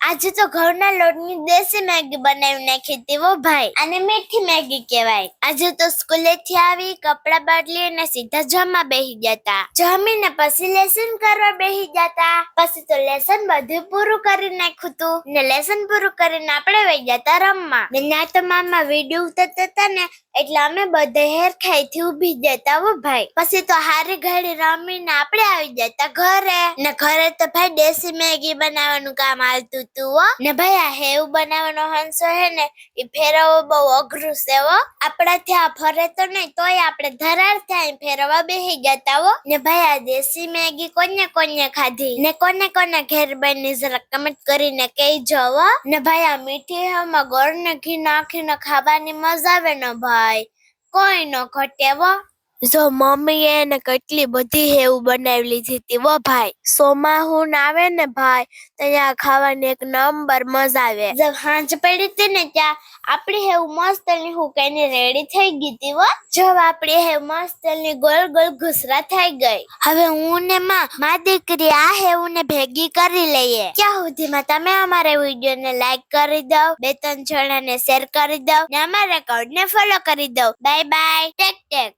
આજે તો ઘઉંના લોટની દેશી મેગી બનાવી નાખી હતી હો ભાઈ. આને મીઠી મેગી કહેવાય. આજે તો સ્કૂલેથી આવી કપડા બદલી અને સીધા જમવા બેસી જતા. જમીને પછી લેસન કરવા બેસી જતા. પછી તો લેસન બધું પૂરું કરી નાખ્યું હતું ને લેસન પૂરું કરીને આપણે વહી જતા રમવા. ને ના તો મામા વિડીયો ઉતારતા હતા ને એટલે અમે બધે હેરખાઈથી ઊભી જતા હો ભાઈ. પછી તો હારી ઘડી રમીને આપણે આવી જતા ઘરે. ને ઘરે તો ભાઈ દેશી મેગી બનાવવાનું કામ આવતું હતું હો. ને ભાઈ આ હેવ બનાવવાનો હંસો હે ને એ ફેરવવો બહુ અઘરું છે હો. આપણાથી આ ફરે તો નહીં તોય આપણે ધરાર થાય ફેરવવા બેસી જતા હો. ને ભાઈ આ દેશી મેગી કોને ખાધી ને કોને ઘેર બની જરા કમેન્ટ કરીને કહેજો હો. ને ભાઈ આ મીઠી હેવમાં ગોળ ને ઘી નાખીને ખાવાની મજા આવે ને ભાઈ કોઈ ન ઘટે હો. જો મમ્મીએ એને કેટલી બધી હેવ બનાવી લીધી હતી વો ભાઈ. સોમાહુન આવે ને ભાઈ ત્યાં ખાવાની એક નંબર મજા આવે. જब હાંજ પડી હતી ને ત્યાં આપણી હેવ મસ્તની હુકાઈને રેડી થઈ ગઈ હતી હો. જબ આપણી હેવ મસ્તની ગોલ ગોલ ઘૂસરા થઈ ગઈ. હવે હું ને મા દીકરી આ હેવ ને ભેગી કરી લઈએ. ત્યાં સુધીમાં તમે અમારા વિડીયો ને લાઈક કરી દો, 2-3 જણાને શેર કરી દો ને અમારા એકાઉન્ટ ને ફોલો કરી દો. Bye bye, take tech.